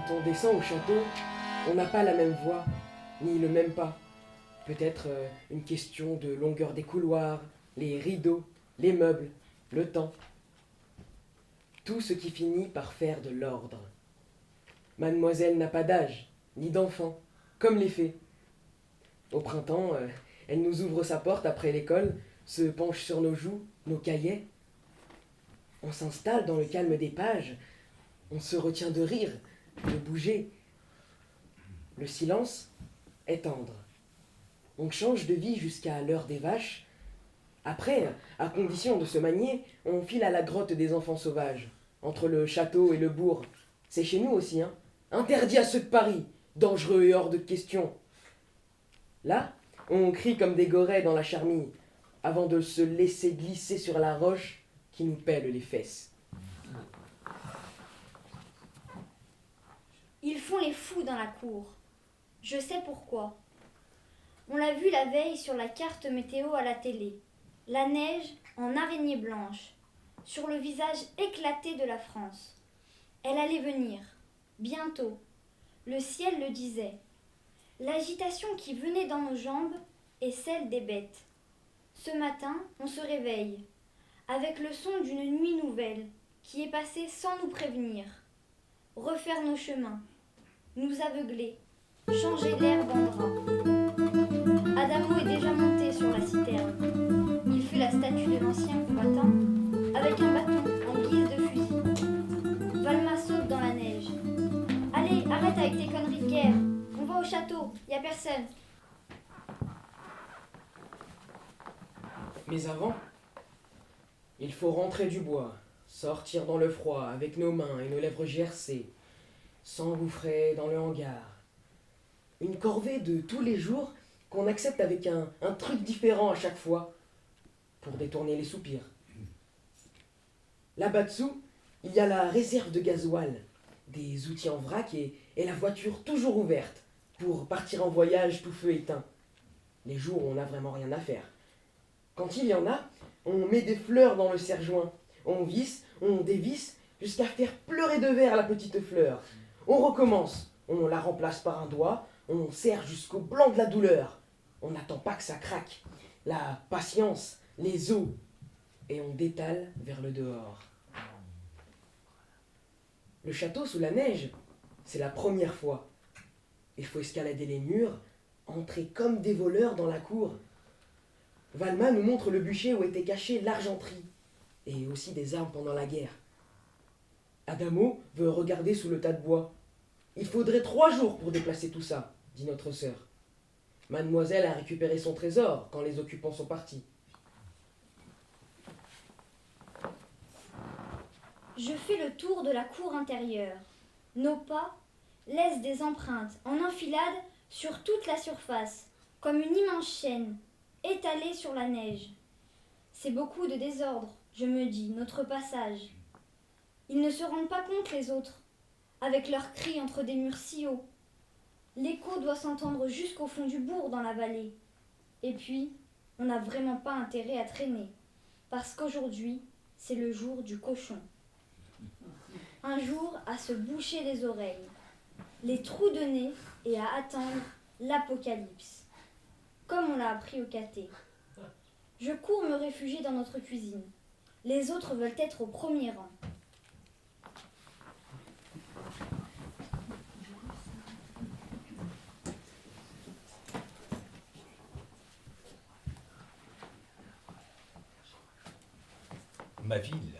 Quand on descend au château, on n'a pas la même voix, ni le même pas. Peut-être une question de longueur des couloirs, les rideaux, les meubles, le temps. Tout ce qui finit par faire de l'ordre. Mademoiselle n'a pas d'âge, ni d'enfant, comme les fées. Au printemps, elle nous ouvre sa porte après l'école, se penche sur nos joues, nos cahiers. On s'installe dans le calme des pages, on se retient de rire, de bouger. Le silence est tendre. On change de vie jusqu'à l'heure des vaches. Après, à condition de se manier, on file à la grotte des enfants sauvages, entre le château et le bourg. C'est chez nous aussi, hein. Interdit à ceux de Paris, dangereux et hors de question. Là, on crie comme des gorets dans la charmille, avant de se laisser glisser sur la roche qui nous pèle les fesses. Ils font les fous dans la cour. Je sais pourquoi. On l'a vu la veille sur la carte météo à la télé. La neige en araignée blanche, sur le visage éclaté de la France. Elle allait venir, bientôt. Le ciel le disait. L'agitation qui venait dans nos jambes est celle des bêtes. Ce matin, on se réveille, avec le son d'une nuit nouvelle qui est passée sans nous prévenir. Refaire nos chemins, nous aveugler, changer l'herbe en drap. Adamo est déjà monté sur la citerne. Il fait la statue de l'ancien combattant avec un bâton en guise de fusil. Valma saute dans la neige. Allez, arrête avec tes conneries de guerre. On va au château, y a personne. Mais avant, il faut rentrer du bois, sortir dans le froid avec nos mains et nos lèvres gercées, s'engouffrer dans le hangar. Une corvée de tous les jours qu'on accepte avec un truc différent à chaque fois pour détourner les soupirs. Là-bas-dessous, il y a la réserve de gasoil, des outils en vrac et la voiture toujours ouverte pour partir en voyage tout feu éteint. Les jours où on n'a vraiment rien à faire. Quand il y en a, on met des fleurs dans le serre-joint. On visse, on dévisse, jusqu'à faire pleurer de verre la petite fleur. On recommence, on la remplace par un doigt, on serre jusqu'au blanc de la douleur. On n'attend pas que ça craque. La patience, les os. Et on détale vers le dehors. Le château sous la neige, c'est la première fois. Il faut escalader les murs, entrer comme des voleurs dans la cour. Valma nous montre le bûcher où était cachée l'argenterie, et aussi des armes pendant la guerre. Adamo veut regarder sous le tas de bois. Il faudrait 3 jours pour déplacer tout ça, dit notre sœur. Mademoiselle a récupéré son trésor quand les occupants sont partis. Je fais le tour de la cour intérieure. Nos pas laissent des empreintes en enfilade sur toute la surface, comme une immense chaîne, étalée sur la neige. C'est beaucoup de désordre, je me dis, notre passage. Ils ne se rendent pas compte, les autres, avec leurs cris entre des murs si hauts. L'écho doit s'entendre jusqu'au fond du bourg dans la vallée. Et puis, on n'a vraiment pas intérêt à traîner, parce qu'aujourd'hui, c'est le jour du cochon. Un jour à se boucher les oreilles, les trous de nez et à attendre l'apocalypse, comme on l'a appris au caté. Je cours me réfugier dans notre cuisine. Les autres veulent être au premier rang. Ma ville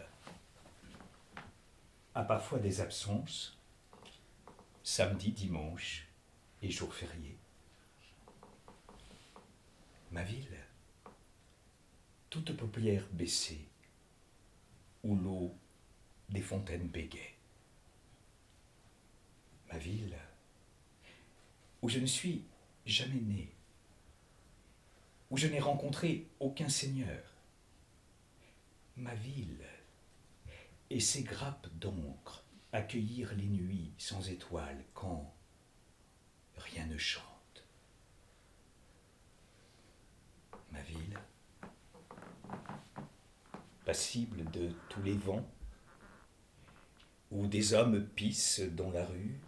a parfois des absences, samedi, dimanche et jours fériés. Ma ville, toute paupière baissée, où l'eau des fontaines bégait. Ma ville, où je ne suis jamais né, où je n'ai rencontré aucun seigneur. Ma ville et ses grappes d'encre accueillir les nuits sans étoiles quand rien ne chante. Ma ville, passible de tous les vents, où des hommes pissent dans la rue,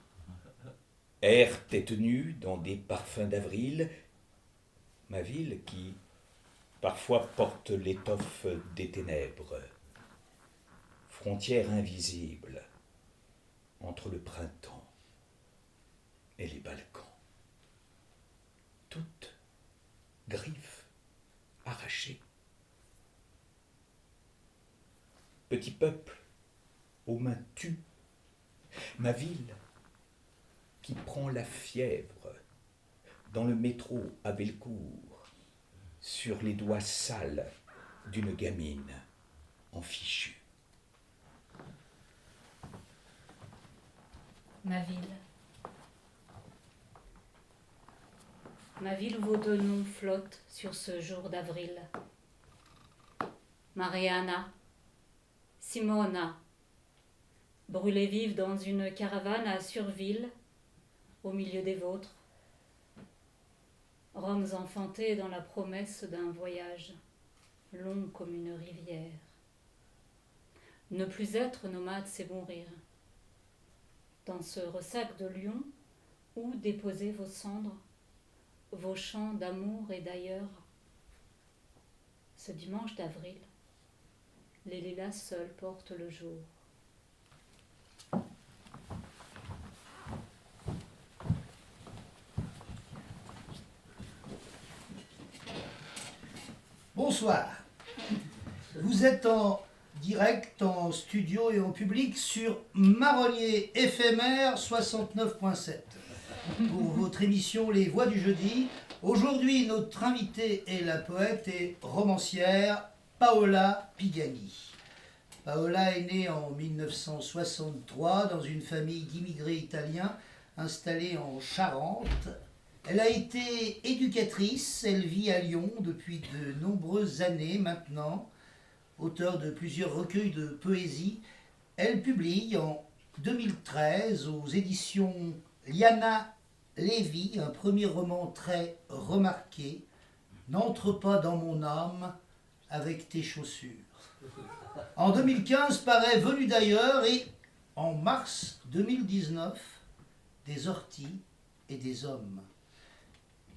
Air tête nue dans des parfums d'avril, ma ville qui parfois porte l'étoffe des ténèbres, frontière invisible entre le printemps et les Balkans. Toutes griffes arrachées. Petit peuple aux mains tues, ma ville qui prend la fièvre dans le métro à Bellecour, sur les doigts sales d'une gamine en fichu. Ma ville. Ma ville où vos deux noms flottent sur ce jour d'avril. Mariana, Simona, brûlées vives dans une caravane à Surville, au milieu des vôtres. Roms enfantés dans la promesse d'un voyage, long comme une rivière. Ne plus être nomade, c'est mourir. Dans ce ressac de Lyon, où déposer vos cendres, vos chants d'amour et d'ailleurs. Ce dimanche d'avril, les lilas seuls portent le jour. Bonsoir. Vous êtes en direct, en studio et en public sur Marronnier éphémère 69.7 pour votre émission Les Voix du Jeudi. Aujourd'hui, notre invitée est la poète et romancière Paola Pigani. Paola est née en 1963 dans une famille d'immigrés italiens installés en Charente. Elle a été éducatrice, elle vit à Lyon depuis de nombreuses années maintenant. Auteure de plusieurs recueils de poésie, elle publie en 2013 aux éditions Liana Lévy un premier roman très remarqué, « N'entre pas dans mon âme avec tes chaussures ». En 2015 paraît Venu d'ailleurs et en mars 2019, Des orties et des hommes.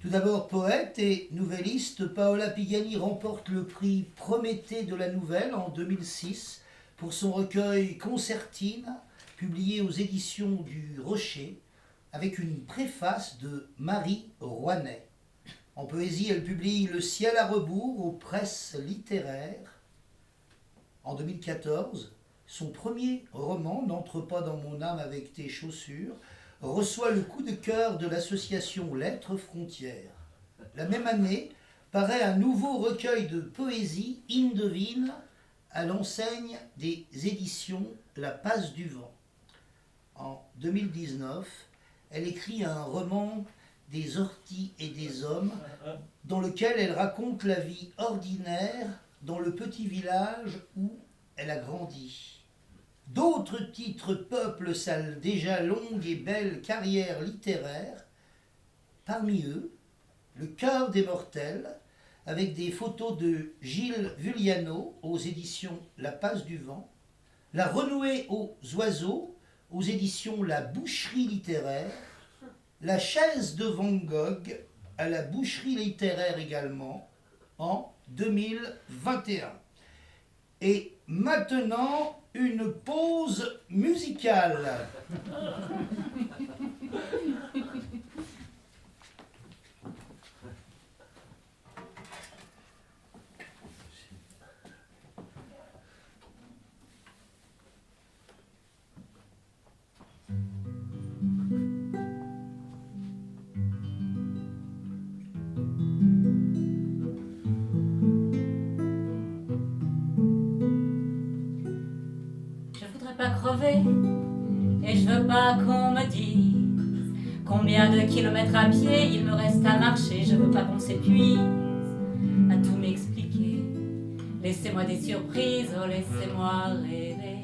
Tout d'abord poète et nouvelliste, Paola Pigani remporte le prix Prométhée de la nouvelle en 2006 pour son recueil Concertine, publié aux éditions du Rocher, avec une préface de Marie Rouanet. En poésie, elle publie Le ciel à rebours aux presses littéraires. En 2014, son premier roman, N'entre pas dans mon âme avec tes chaussures, reçoit le coup de cœur de l'association Lettres Frontières. La même année, paraît un nouveau recueil de poésie, Indevine, à l'enseigne des éditions La Passe du Vent. En 2019, elle écrit un roman Des orties et des hommes, dans lequel elle raconte la vie ordinaire dans le petit village où elle a grandi. D'autres titres peuplent sa déjà longue et belle carrière littéraire. Parmi eux, Le cœur des mortels, avec des photos de Gilles Vulliano aux éditions La Passe du Vent, La renouée aux oiseaux aux éditions La Boucherie littéraire, La chaise de Van Gogh à la Boucherie littéraire également en 2021. Et maintenant, une pause musicale. Pas crever et je veux pas qu'on me dise combien de kilomètres à pied il me reste à marcher. Je veux pas qu'on s'épuise à tout m'expliquer. Laissez-moi des surprises, oh laissez-moi rêver.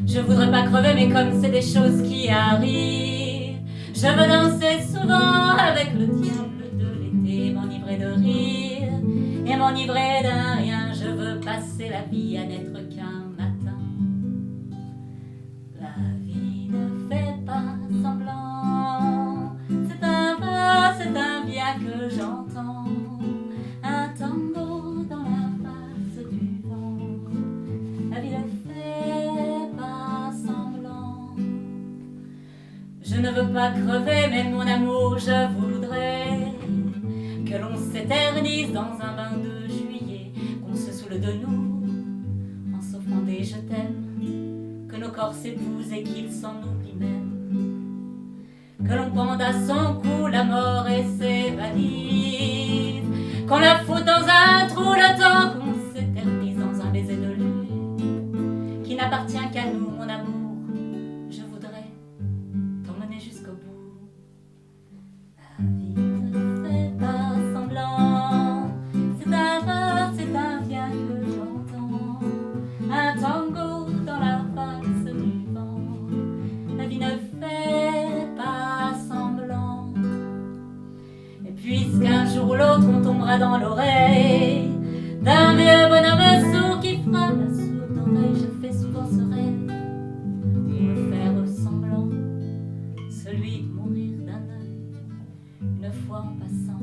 Je voudrais pas crever, mais comme c'est des choses qui arrivent, je veux danser souvent avec le diable de l'été, m'enivrer de rire et m'enivrer d'un rien. Je veux passer la vie à n'être qu'un matin. La vie ne fait pas semblant veux pas crever, mais mon amour, je voudrais que l'on s'éternise dans un bain de juillet, qu'on se saoule de nous en s'offrant des je t'aime, que nos corps s'épousent et qu'ils s'en oublient même, que l'on pende à son cou la mort et ses valises, qu'on la foute dans un trou le temps qu'on s'éternise dans un baiser de lune qui n'appartient qu'à nous, mon amour. Je voudrais t'emmener jusqu'au bout. La vie ne fait pas semblant, c'est un bien que j'entends, un tango dans la valse du vent. La vie ne fait pas semblant. Et puisqu'un jour ou l'autre on tombera dans l'oreille d'un vieux bonhomme sourd qui fera la sourde oreille, je fais souvent ce rêve pour me faire semblant, celui de mourir d'un œil une fois en passant.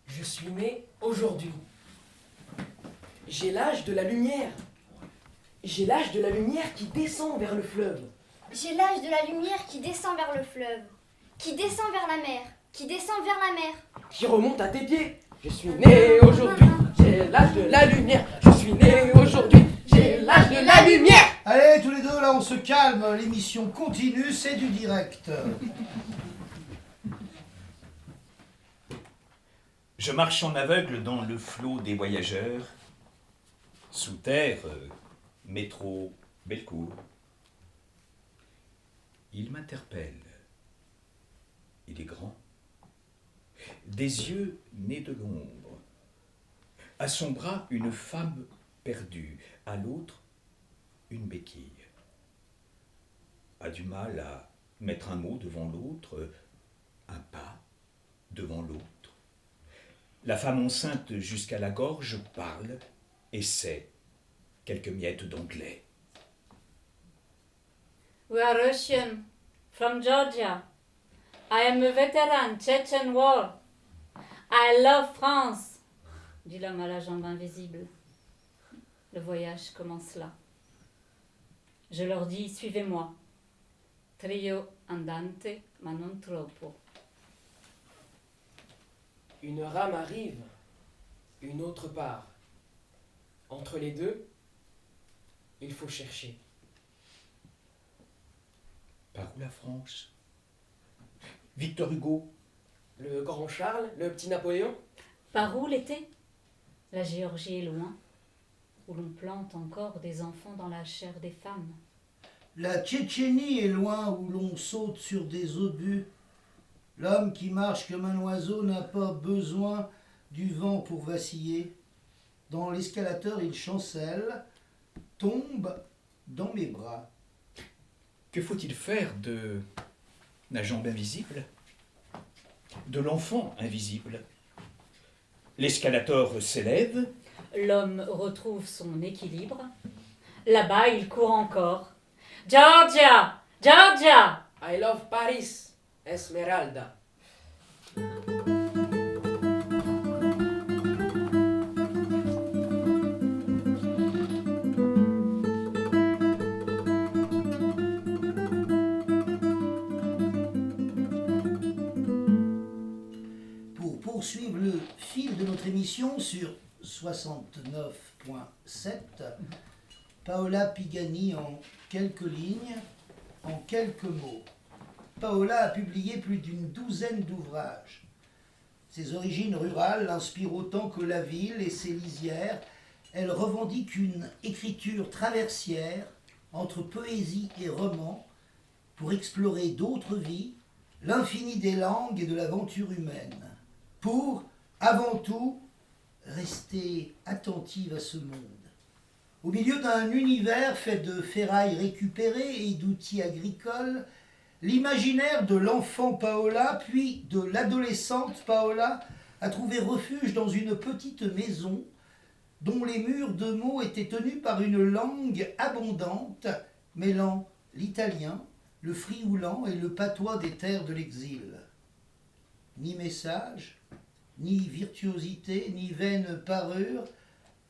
Je suis né aujourd'hui. J'ai l'âge de la lumière. J'ai l'âge de la lumière qui descend vers le fleuve. J'ai l'âge de la lumière qui descend vers le fleuve, qui descend vers la mer, qui descend vers la mer. Qui remonte à tes pieds. Je suis né aujourd'hui. J'ai l'âge de la lumière. Je suis né aujourd'hui. J'ai l'âge de la lumière. Allez, tous les deux, là, on se calme. L'émission continue, c'est du direct. Je marche en aveugle dans le flot des voyageurs. Sous terre, métro, Bellecour. Il m'interpelle. Il est grand. Des yeux nés de l'ombre. À son bras, une femme perdue. À l'autre, une béquille. A du mal à mettre un mot devant l'autre, un pas devant l'autre. La femme enceinte jusqu'à la gorge parle, essaie quelques miettes d'anglais. We are Russian, from Georgia. I am a veteran, Chechen War. I love France, dit l'homme à la jambe invisible. Le voyage commence là. Je leur dis, suivez-moi. Trio andante, ma non troppo. Une rame arrive, une autre part. Entre les deux, il faut chercher. Par où la France? Victor Hugo? Le grand Charles, le petit Napoléon? Par où l'été? La Géorgie est loin, où l'on plante encore des enfants dans la chair des femmes. La Tchétchénie est loin où l'on saute sur des obus. L'homme qui marche comme un oiseau n'a pas besoin du vent pour vaciller. Dans l'escalateur, il chancelle, tombe dans mes bras. Que faut-il faire de la jambe invisible? De l'enfant invisible? L'escalator s'élève. L'homme retrouve son équilibre. Là-bas, il court encore. Georgia! Georgia! I love Paris, Esmeralda. Pour poursuivre le fil de notre émission sur 69.7, Paola Pigani en quelques lignes, en quelques mots. Paola a publié plus d'une douzaine d'ouvrages. Ses origines rurales l'inspirent autant que la ville et ses lisières. Elle revendique une écriture traversière entre poésie et roman pour explorer d'autres vies, l'infini des langues et de l'aventure humaine. Pour, avant tout, rester attentive à ce monde. Au milieu d'un univers fait de ferrailles récupérées et d'outils agricoles, l'imaginaire de l'enfant Paola, puis de l'adolescente Paola, a trouvé refuge dans une petite maison dont les murs de mots étaient tenus par une langue abondante, mêlant l'italien, le frioulan et le patois des terres de l'exil. Ni message, ni virtuosité, ni vaine parure,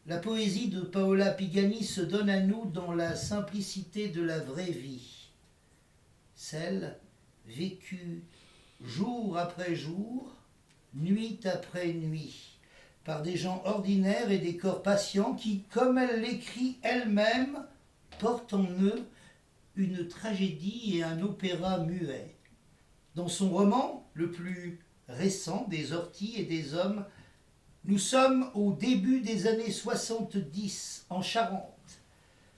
la poésie de Paola Pigani se donne à nous dans la simplicité de la vraie vie, celle vécue jour après jour, nuit après nuit, par des gens ordinaires et des corps patients qui, comme elle l'écrit elle-même, portent en eux une tragédie et un opéra muet. Dans son roman, le plus récent des Orties et des Hommes, nous sommes au début des années 70, en Charente.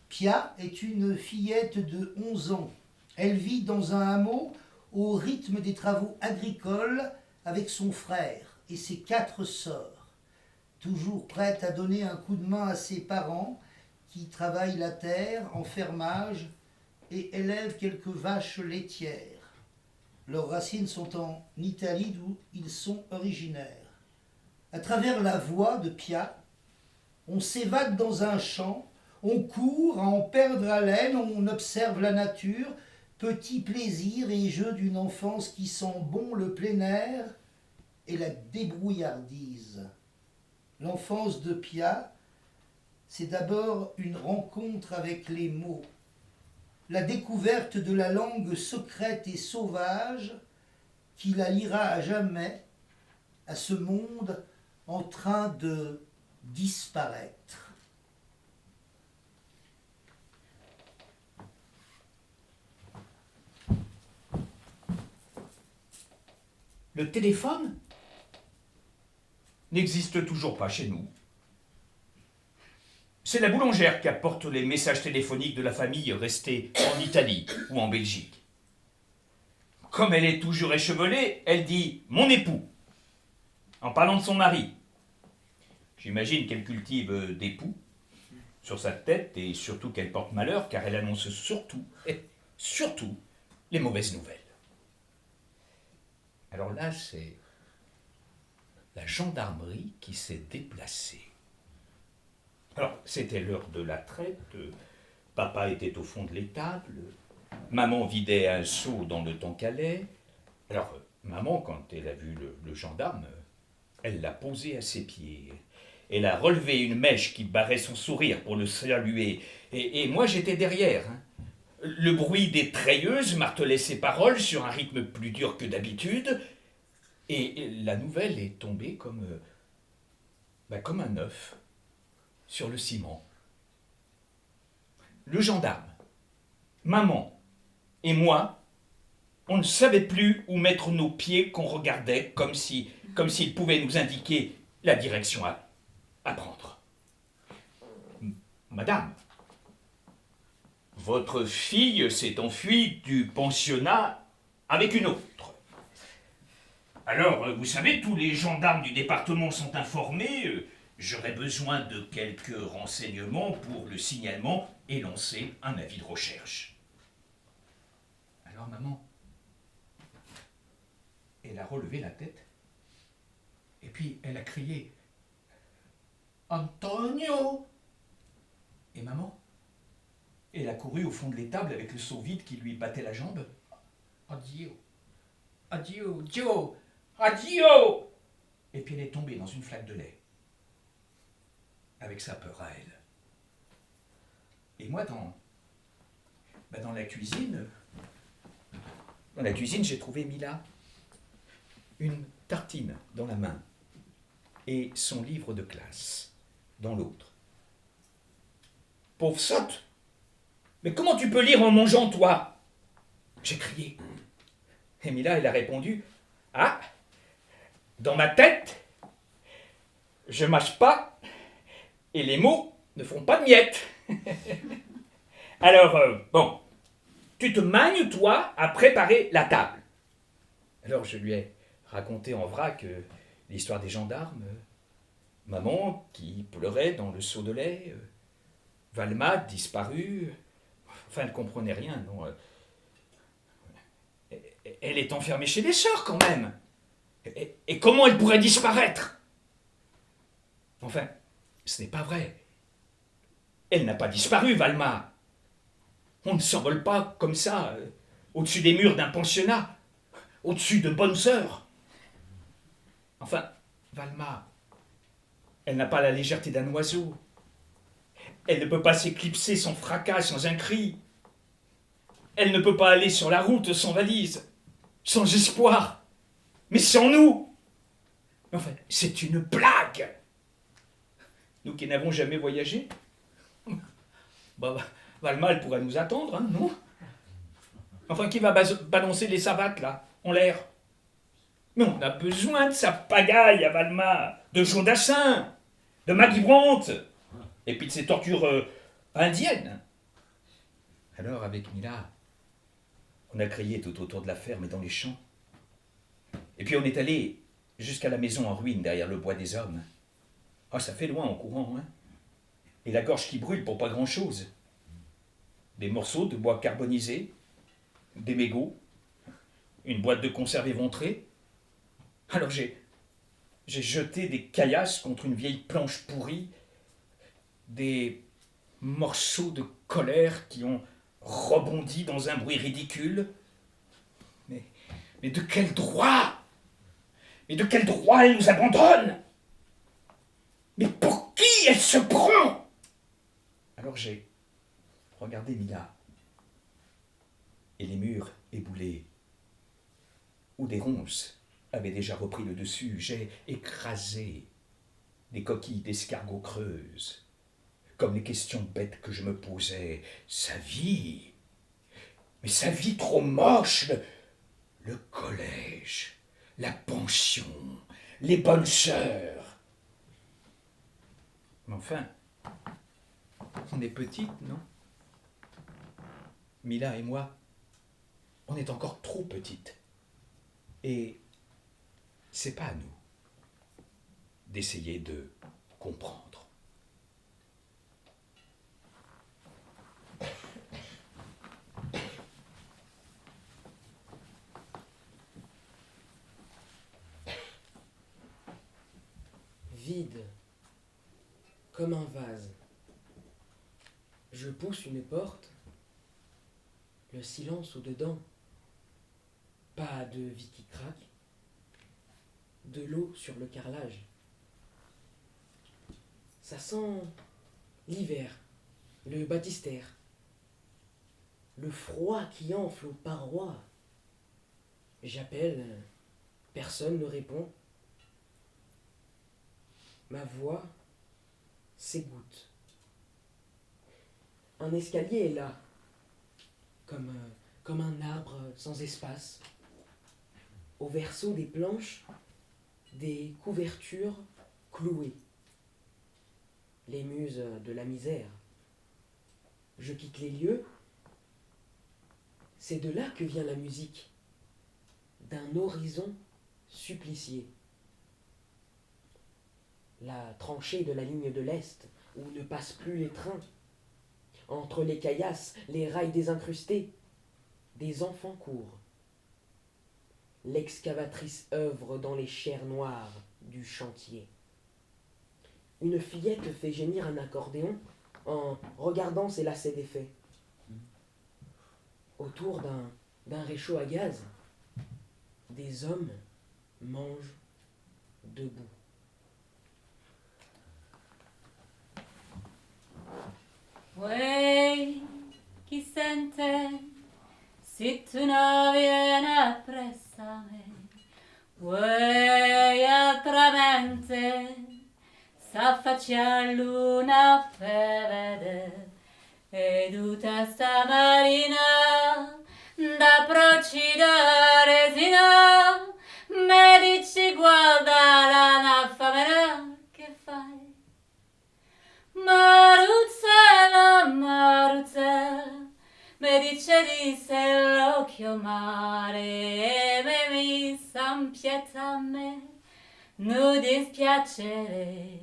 Pia est une fillette de 11 ans. Elle vit dans un hameau au rythme des travaux agricoles avec son frère et ses 4 sœurs, toujours prête à donner un coup de main à ses parents qui travaillent la terre en fermage et élèvent quelques vaches laitières. Leurs racines sont en Italie d'où ils sont originaires. À travers la voix de Pia, on s'évade dans un champ, on court à en perdre haleine, on observe la nature, petits plaisirs et jeux d'une enfance qui sent bon le plein air et la débrouillardise. L'enfance de Pia, c'est d'abord une rencontre avec les mots, la découverte de la langue secrète et sauvage qui la liera à jamais à ce monde en train de disparaître. Le téléphone n'existe toujours pas chez nous. C'est la boulangère qui apporte les messages téléphoniques de la famille restée en Italie ou en Belgique. Comme elle est toujours échevelée, elle dit « mon époux » en parlant de son mari. J'imagine qu'elle cultive d'époux sur sa tête et surtout qu'elle porte malheur car elle annonce surtout les mauvaises nouvelles. Alors là, c'est la gendarmerie qui s'est déplacée. Alors, c'était l'heure de la traite, papa était au fond de l'étable, maman vidait un seau dans le tank-à-lait. Alors, maman, quand elle a vu le gendarme, elle l'a posé à ses pieds. Elle a relevé une mèche qui barrait son sourire pour le saluer. Et moi, j'étais derrière. Le bruit des treilleuses martelait ses paroles sur un rythme plus dur que d'habitude. Et la nouvelle est tombée comme un œuf sur le ciment. Le gendarme, maman et moi, on ne savait plus où mettre nos pieds qu'on regardait comme s'il pouvait nous indiquer la direction à prendre. Madame, votre fille s'est enfuie du pensionnat avec une autre. Alors, vous savez, tous les gendarmes du département sont informés. J'aurais besoin de quelques renseignements pour le signalement et lancer un avis de recherche. Alors, maman, elle a relevé la tête et puis elle a crié « Antonio !» Et maman, elle a couru au fond de l'étable avec le seau vide qui lui battait la jambe. « Addio, addio, Dio, addio !» Et puis elle est tombée dans une flaque de lait, avec sa peur à elle. Et moi, dans la cuisine, j'ai trouvé Mila, une tartine dans la main et son livre de classe dans l'autre. Pauvre sotte, mais comment tu peux lire en mangeant, toi ? J'ai crié. Et Mila, elle a répondu, ah, dans ma tête, je mâche pas et les mots ne font pas de miettes. Alors, bon, tu te magnes, toi, à préparer la table. Alors, je lui ai raconté en vrac l'histoire des gendarmes, maman qui pleurait dans le seau de lait, Valma disparue, enfin, elle ne comprenait rien, non. Elle est enfermée chez les sœurs, quand même. Et comment elle pourrait disparaître ? Enfin, Ce n'est pas vrai. Elle n'a pas disparu, Valma. On ne s'envole pas comme ça, au-dessus des murs d'un pensionnat, au-dessus de bonnes sœurs. Enfin, Valma, elle n'a pas la légèreté d'un oiseau. Elle ne peut pas s'éclipser sans fracas, sans un cri. Elle ne peut pas aller sur la route sans valise, sans espoir, mais sans nous. Enfin, c'est une blague. Nous qui n'avons jamais voyagé, Valma, elle pourrait nous attendre, hein, non? Enfin, qui va balancer les savates, là, en l'air? Mais on a besoin de sa pagaille à Valma, de Chaudassin, de Maggie Brandt, et puis de ses tortures indiennes. Alors, avec Mila, on a crié tout autour de la ferme et dans les champs. Et puis on est allé jusqu'à la maison en ruine derrière le bois des hommes. Ah, ça fait loin en courant, hein. Et la gorge qui brûle pour pas grand-chose. Des morceaux de bois carbonisé, des mégots, une boîte de conserve éventrée. Alors j'ai jeté des caillasses contre une vieille planche pourrie, des morceaux de colère qui ont rebondi dans un bruit ridicule. Mais de quel droit? Mais de quel droit elle nous abandonne? Mais pour qui elle se prend? Alors j'ai regardé Mila, et les murs éboulés, où des ronces avaient déjà repris le dessus, j'ai écrasé des coquilles d'escargots creuses, comme les questions bêtes que je me posais. Sa vie, mais sa vie trop moche, le collège, la pension, les bonnes sœurs. Mais enfin, on est petites, non? Mila et moi, on est encore trop petites. Et c'est pas à nous d'essayer de comprendre. Vide, comme un vase. Je pousse une porte, le silence au-dedans. Pas de vie qui craque, de l'eau sur le carrelage. Ça sent l'hiver, le baptistère, le froid qui enfle aux parois. J'appelle, personne ne répond. Ma voix s'égoutte. Un escalier est là, comme un arbre sans espace. Au verso des planches, des couvertures clouées. Les muses de la misère. Je quitte les lieux. C'est de là que vient la musique, d'un horizon supplicié. La tranchée de la ligne de l'Est, où ne passent plus les trains. Entre les caillasses, les rails désincrustés, des enfants courent. L'excavatrice œuvre dans les chairs noires du chantier. Une fillette fait gémir un accordéon en regardant ses lacets défaits. Autour d'un réchaud à gaz, des hommes mangent debout. Wey, chi sente, si tu non vieni a pressare, wey, altramente, s'affaccia luna per vedere, e tutta sta marina, da procida resina, me dici guarda la naffamera, che fai? Maruzzella, Maruzzella, mi dice di se l'occhio mare e mi s'ampietta a me, non dispiacere,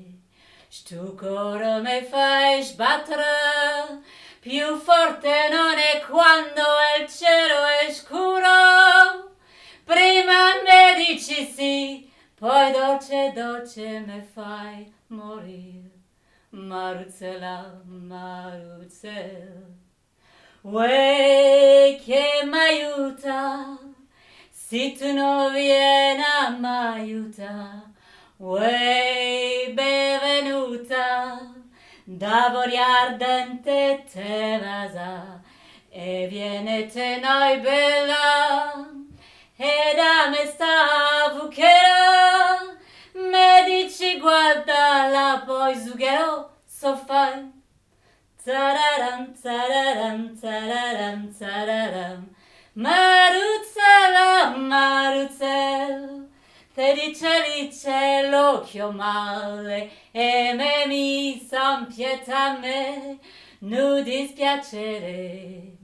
stu coro mi fai sbattere, più forte non è quando il cielo è scuro, prima mi dici sì, poi dolce dolce mi fai morire. Marucela, Marucel. Uè, che m'aiuta, si tu non vieni a m'aiuta. Uè, benvenuta, da ardente te vasa, e viene te noi bella, e da me sta vuchera, me dici guarda la poi zugherò, so fai. Tararam, tararam, tararam, tararam. Maruzzella, Maruzzel, te dice l'occhio male e me mi s'ampieta a me, nu dispiacere.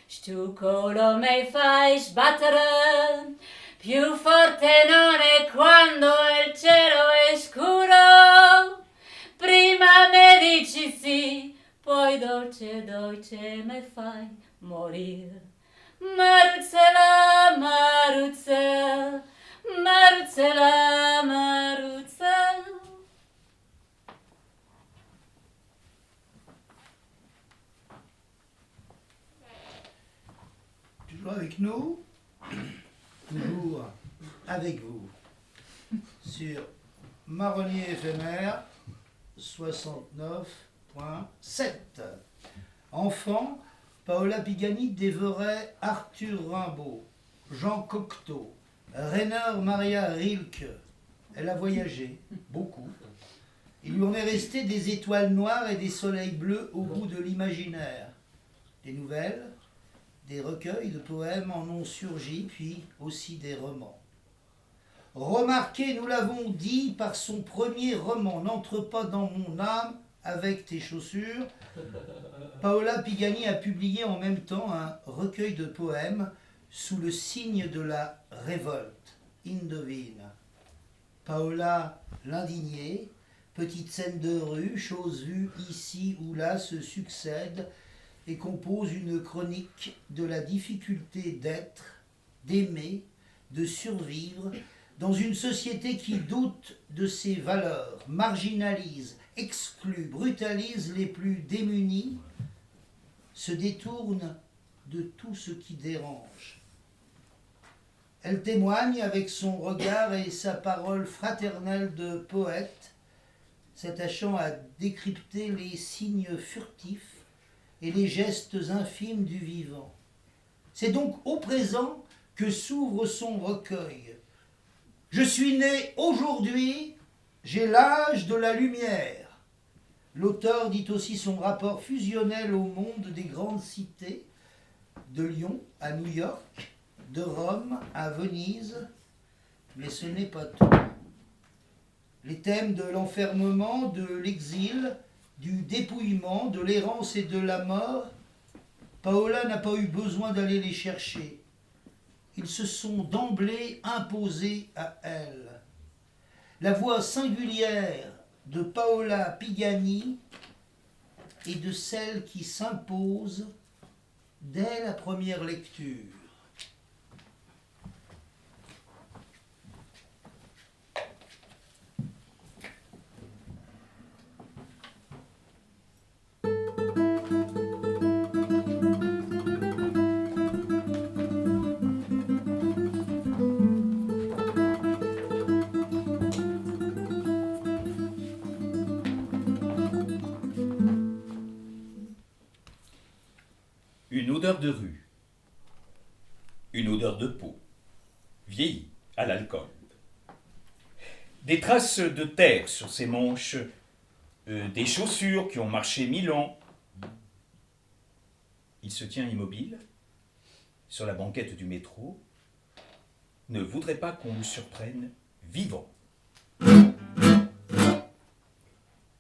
Stu colo me fai sbattere, più forte non è quando il cielo è scuro. Prima me dici sì, poi dolce, dolce me fai morire. Maruzzella, Maruzzel, Maruzzella, Maruzzel. Toujours avec nous, toujours avec vous, sur Marronnier éphémère 69.7. Enfant, Paola Pigani dévorait Arthur Rimbaud, Jean Cocteau, Rainer Maria Rilke. Elle a voyagé, beaucoup. Il lui en est resté des étoiles noires et des soleils bleus au bout de l'imaginaire. Des nouvelles, des recueils de poèmes en ont surgi, puis aussi des romans. Remarquez, nous l'avons dit, par son premier roman, N'entre pas dans mon âme avec tes chaussures, Paola Pigani a publié en même temps un recueil de poèmes sous le signe de la révolte, Indovine. Paola l'indignée, petite scène de rue, choses vues ici ou là se succèdent et compose une chronique de la difficulté d'être, d'aimer, de survivre dans une société qui doute de ses valeurs, marginalise, exclut, brutalise les plus démunis, se détourne de tout ce qui dérange. Elle témoigne avec son regard et sa parole fraternelle de poète, s'attachant à décrypter les signes furtifs et les gestes infimes du vivant. C'est donc au présent que s'ouvre son recueil. Je suis né aujourd'hui, j'ai l'âge de la lumière. L'auteur dit aussi son rapport fusionnel au monde des grandes cités, de Lyon à New York, de Rome à Venise, mais ce n'est pas tout. Les thèmes de l'enfermement, de l'exil, du dépouillement, de l'errance et de la mort, Paola n'a pas eu besoin d'aller les chercher. Ils se sont d'emblée imposés à elle. La voix singulière de Paola Pigani est de celle qui s'impose dès la première lecture. Une odeur de rue, une odeur de peau, vieillie à l'alcool. Des traces de terre sur ses manches, des chaussures qui ont marché 1000 ans. Il se tient immobile, sur la banquette du métro, ne voudrait pas qu'on le surprenne vivant.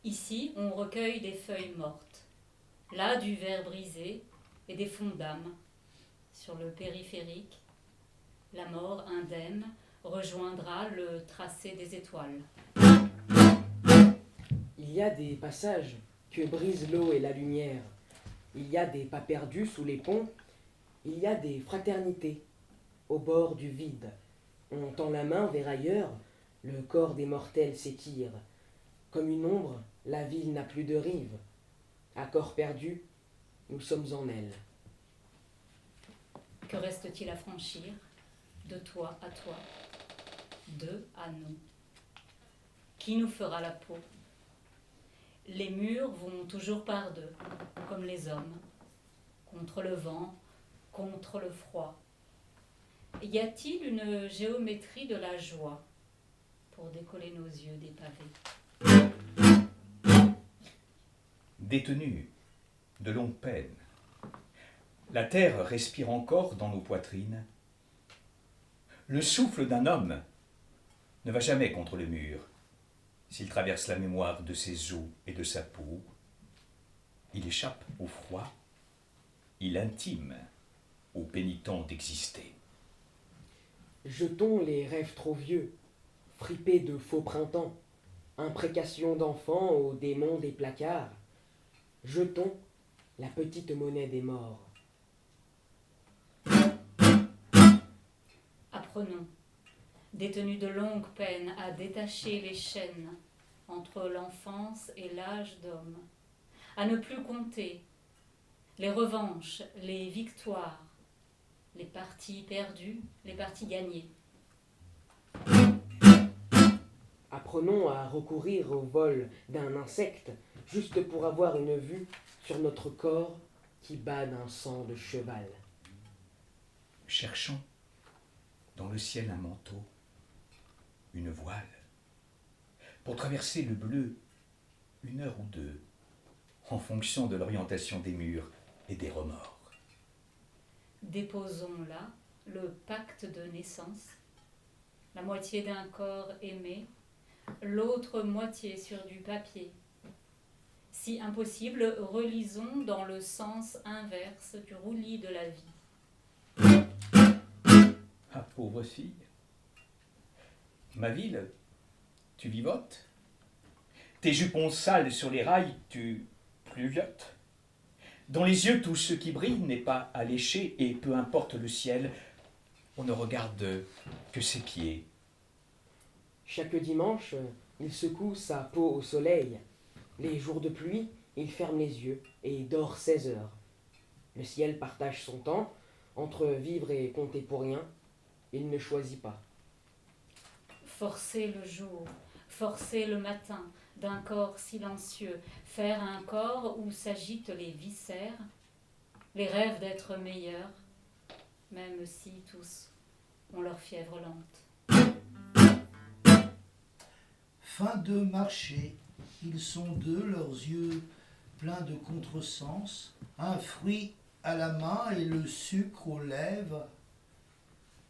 Ici, on recueille des feuilles mortes, là du verre brisé et des fonds d'âme. Sur le périphérique, la mort indemne rejoindra le tracé des étoiles. Il y a des passages que brisent l'eau et la lumière. Il y a des pas perdus sous les ponts. Il y a des fraternités au bord du vide. On tend la main vers ailleurs, le corps des mortels s'étire. Comme une ombre, la ville n'a plus de rive. À corps perdu, nous sommes en elle. Que reste-t-il à franchir, de toi à toi, d'eux à nous? Qui nous fera la peau? Les murs vont toujours par deux, comme les hommes, contre le vent, contre le froid. Y a-t-il une géométrie de la joie pour décoller nos yeux des pavés? Détenus de longue peine, la terre respire encore dans nos poitrines. Le souffle d'un homme ne va jamais contre le mur. S'il traverse la mémoire de ses os et de sa peau, il échappe au froid, il intime au pénitent d'exister. Jetons les rêves trop vieux, fripés de faux printemps, imprécations d'enfants aux démons des placards. Jetons la petite monnaie des morts. Apprenons, détenus de longue peine, à détacher les chaînes entre l'enfance et l'âge d'homme, à ne plus compter les revanches, les victoires, les parties perdues, les parties gagnées. Apprenons à recourir au vol d'un insecte juste pour avoir une vue sur notre corps qui bat d'un sang de cheval. Cherchons dans le ciel un manteau, une voile, pour traverser le bleu une heure ou deux, en fonction de l'orientation des murs et des remords. Déposons là le pacte de naissance, la moitié d'un corps aimé, l'autre moitié sur du papier. Si impossible, relisons dans le sens inverse du roulis de la vie. Ah, pauvre fille, ma ville, tu vivotes. Tes jupons sales sur les rails, tu pluviotes. Dans les yeux, tout ce qui brille n'est pas à lécher, et peu importe le ciel, on ne regarde que ses pieds. Chaque dimanche, il secoue sa peau au soleil. Les jours de pluie, il ferme les yeux et dort 16 heures. Le ciel partage son temps entre vivre et compter pour rien. Il ne choisit pas. Forcer le jour, forcer le matin d'un corps silencieux, faire un corps où s'agitent les viscères, les rêves d'être meilleurs, même si tous ont leur fièvre lente. Fin de marché, ils sont deux, leurs yeux pleins de contresens, un fruit à la main et le sucre aux lèvres.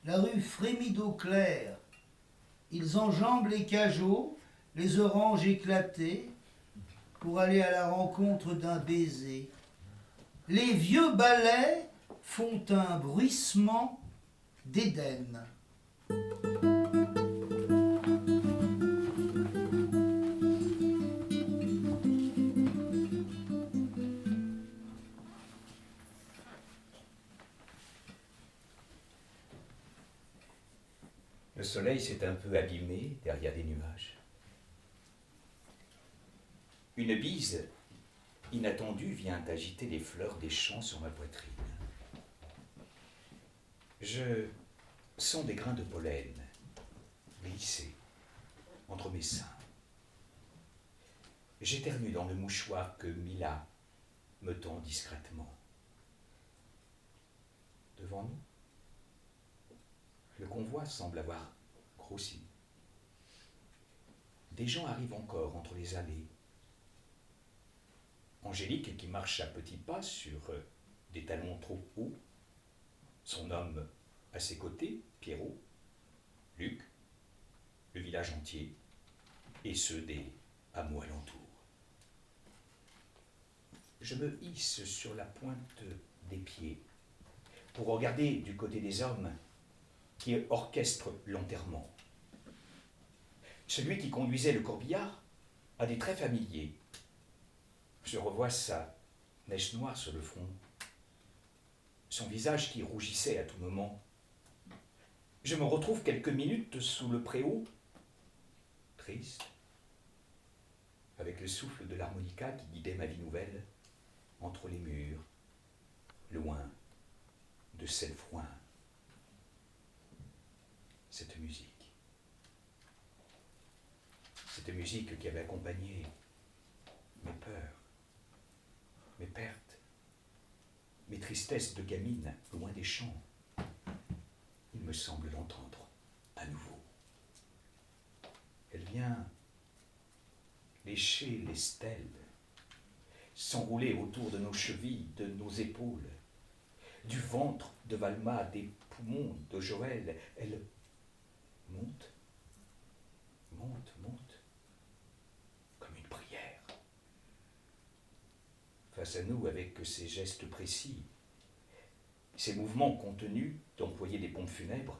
La rue frémit d'eau claire, ils enjambent les cageots, les oranges éclatées, pour aller à la rencontre d'un baiser. Les vieux balais font un bruissement d'Éden. Le soleil s'est un peu abîmé derrière des nuages. Une bise inattendue vient agiter les fleurs des champs sur ma poitrine. Je sens des grains de pollen glisser entre mes seins. J'éternue dans le mouchoir que Mila me tend discrètement. Devant nous, le convoi semble avoir grossi. Des gens arrivent encore entre les allées. Angélique, qui marche à petits pas sur des talons trop hauts, son homme à ses côtés, Pierrot, Luc, le village entier, et ceux des hameaux alentours. Je me hisse sur la pointe des pieds pour regarder du côté des hommes qui orchestrent l'enterrement. Celui qui conduisait le corbillard a des traits familiers. Je revois sa mèche noire sur le front, son visage qui rougissait à tout moment. Je me retrouve quelques minutes sous le préau, triste, avec le souffle de l'harmonica qui guidait ma vie nouvelle, entre les murs, loin de Selfroin. Cette musique qui avait accompagné mes peurs, mes pertes, mes tristesses de gamine loin des champs, il me semble l'entendre à nouveau. Elle vient lécher les stèles, s'enrouler autour de nos chevilles, de nos épaules, du ventre de Valma, des poumons de Joël. Elle monte, monte, monte, comme une prière. Face à nous, avec ces gestes précis, ces mouvements contenus d'employer des pompes funèbres,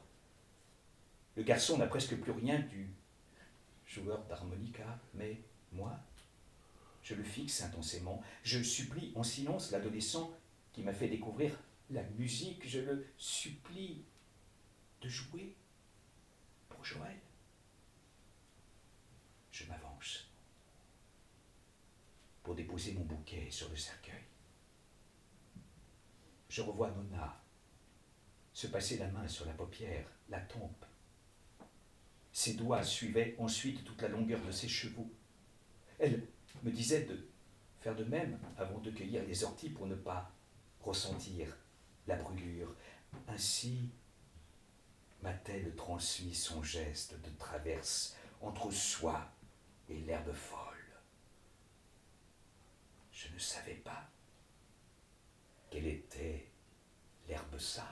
le garçon n'a presque plus rien du joueur d'harmonica, mais moi, je le fixe intensément. Je supplie en silence l'adolescent qui m'a fait découvrir la musique. Je le supplie de jouer pour Joël. Je m'avance pour déposer mon bouquet sur le cercueil. Je revois Nona se passer la main sur la paupière, la tempe. Ses doigts suivaient ensuite toute la longueur de ses cheveux. Elle me disait de faire de même avant de cueillir les orties pour ne pas ressentir la brûlure. Ainsi m'a-t-elle transmis son geste de traverse entre soi et l'herbe folle. Je ne savais pas quelle était l'herbe sage.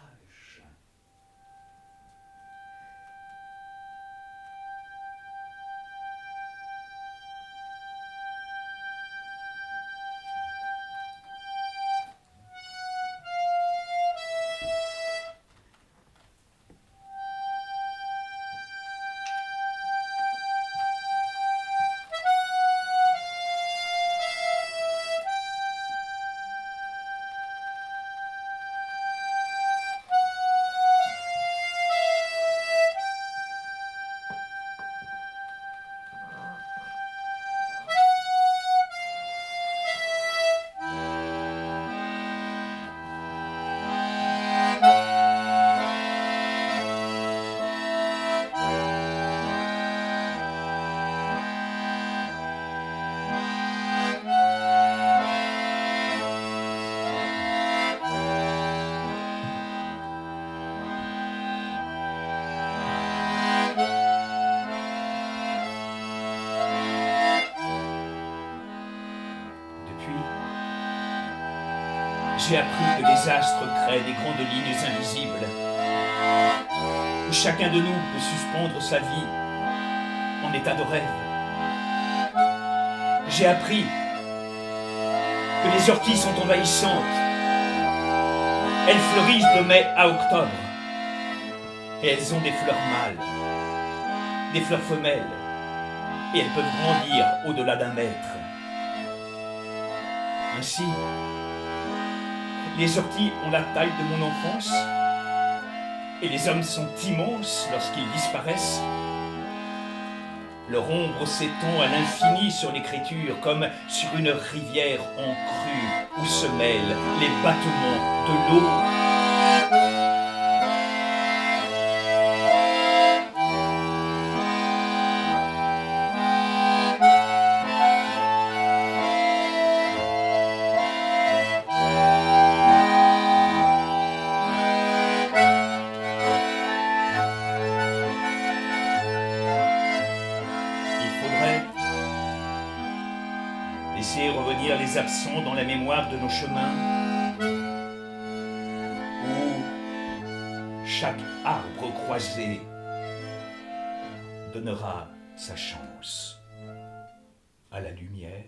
J'ai appris que les astres créent des grandes lignes invisibles, où chacun de nous peut suspendre sa vie en état de rêve. J'ai appris que les orties sont envahissantes. Elles fleurissent de mai à octobre, et elles ont des fleurs mâles, des fleurs femelles, et elles peuvent grandir au-delà d'1 mètre. Ainsi, les orties ont la taille de mon enfance, et les hommes sont immenses lorsqu'ils disparaissent. Leur ombre s'étend à l'infini sur l'écriture, comme sur une rivière en crue où se mêlent les battements de l'eau. Laisser revenir les absents dans la mémoire de nos chemins, où chaque arbre croisé donnera sa chance à la lumière.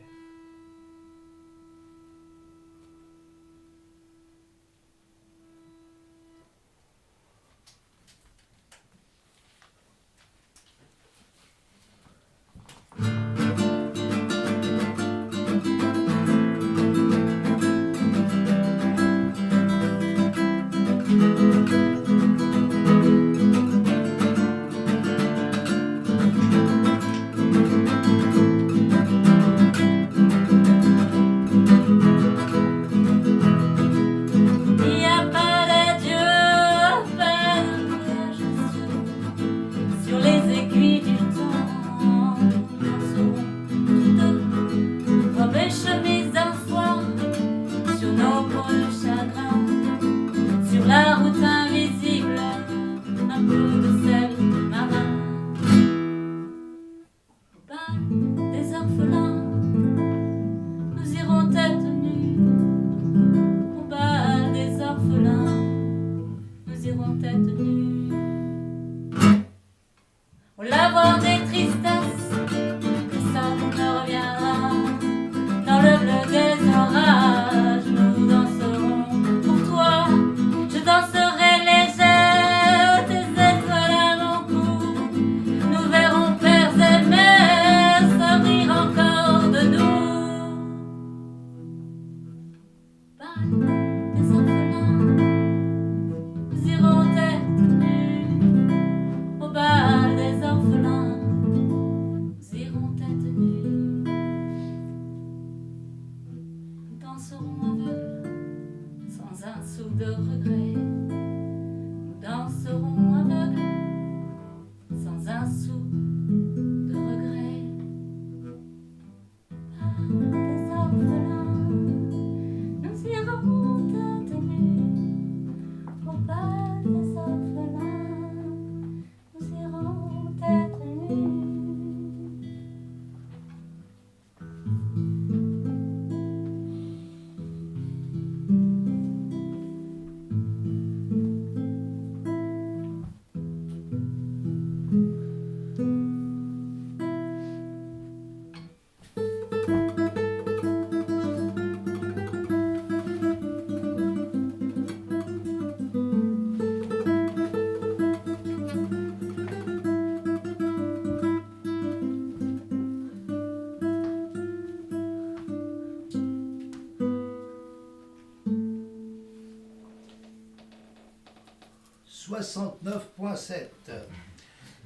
69.7.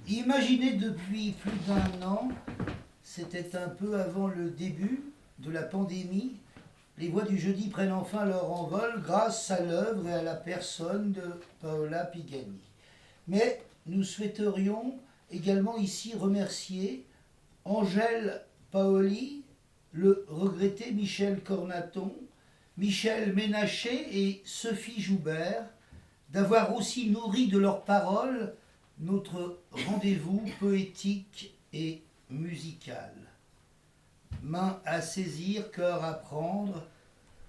Imaginez depuis plus d'1 an, c'était un peu avant le début de la pandémie, les voix du jeudi prennent enfin leur envol grâce à l'œuvre et à la personne de Paola Pigani. Mais nous souhaiterions également ici remercier Angèle Paoli, le regretté Michel Cornaton, Michel Ménaché et Sophie Joubert d'avoir aussi nourri de leurs paroles notre rendez-vous poétique et musical. Main à saisir, cœur à prendre,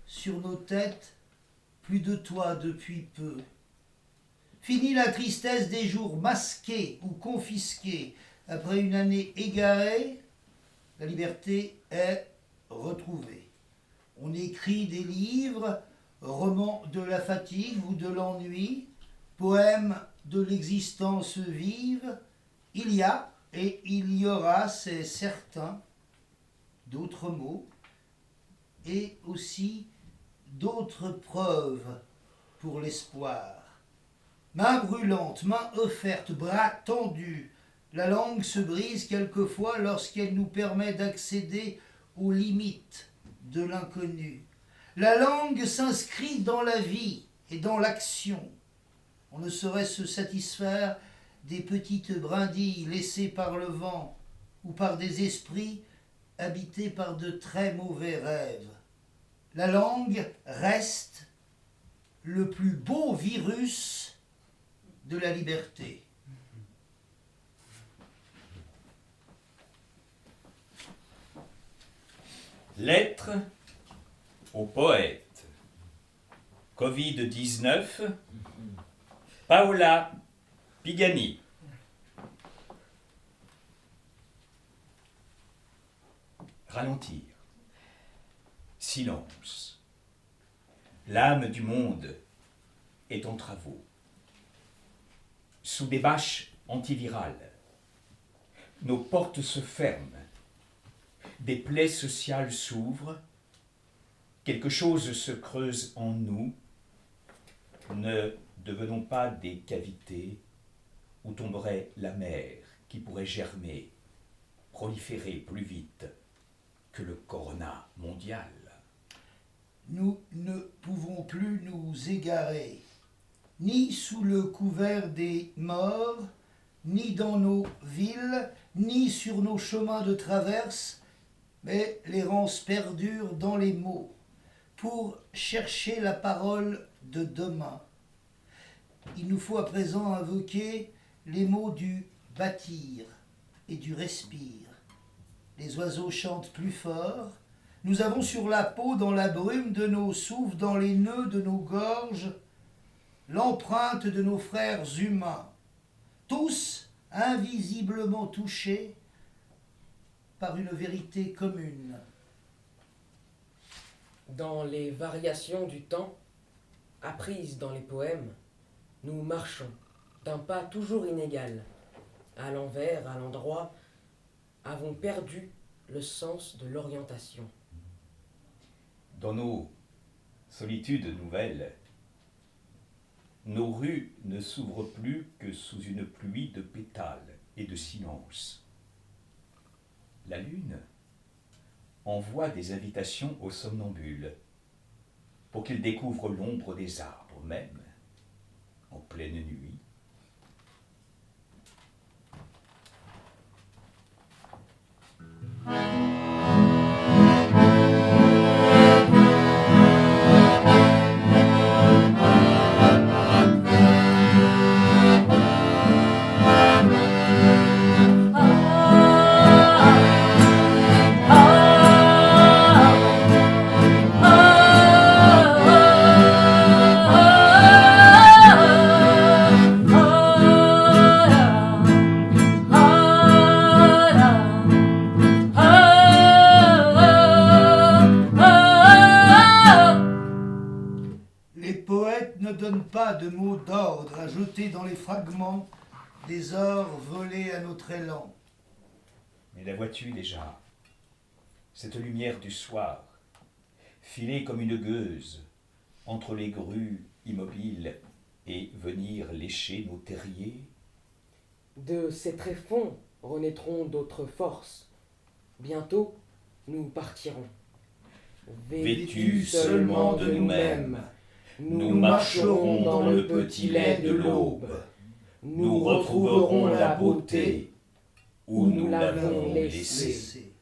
sur nos têtes, plus de toi depuis peu. Fini la tristesse des jours masqués ou confisqués. Après une année égarée, la liberté est retrouvée. On écrit des livres, romans de la fatigue ou de l'ennui, poèmes de l'existence vive. Il y a et il y aura, c'est certain, d'autres mots et aussi d'autres preuves pour l'espoir. Main brûlante, main offerte, bras tendus, la langue se brise quelquefois lorsqu'elle nous permet d'accéder aux limites de l'inconnu. La langue s'inscrit dans la vie et dans l'action. On ne saurait se satisfaire des petites brindilles laissées par le vent ou par des esprits habités par de très mauvais rêves. La langue reste le plus beau virus de la liberté. Lettre au poète. Covid-19, Paola Pigani. Ralentir. Silence. L'âme du monde est en travaux. Sous des bâches antivirales, nos portes se ferment, des plaies sociales s'ouvrent, quelque chose se creuse en nous. Ne devenons pas des cavités où tomberait la mer qui pourrait germer, proliférer plus vite que le corona mondial. Nous ne pouvons plus nous égarer, ni sous le couvert des morts, ni dans nos villes, ni sur nos chemins de traverse, mais l'errance perdure dans les mots, pour chercher la parole de demain. Il nous faut à présent invoquer les mots du bâtir et du respire. Les oiseaux chantent plus fort. Nous avons sur la peau, dans la brume de nos souffles, dans les nœuds de nos gorges, l'empreinte de nos frères humains, tous invisiblement touchés par une vérité commune. Dans les variations du temps, apprises dans les poèmes, nous marchons d'un pas toujours inégal, à l'envers, à l'endroit, avons perdu le sens de l'orientation. Dans nos solitudes nouvelles, nos rues ne s'ouvrent plus que sous une pluie de pétales et de silence. La lune envoie des invitations aux somnambules pour qu'ils découvrent l'ombre des arbres, même en pleine nuit. Les poètes ne donnent pas de mots d'ordre à jeter dans les fragments des ors volés à notre élan. Mais la vois-tu déjà, cette lumière du soir, filée comme une gueuse entre les grues immobiles et venir lécher nos terriers. De ces tréfonds renaîtront d'autres forces. Bientôt, nous partirons. Vêtus seulement de nous-mêmes, nous marcherons dans le petit lait de l'aube. Nous retrouverons la beauté où nous l'avons laissée.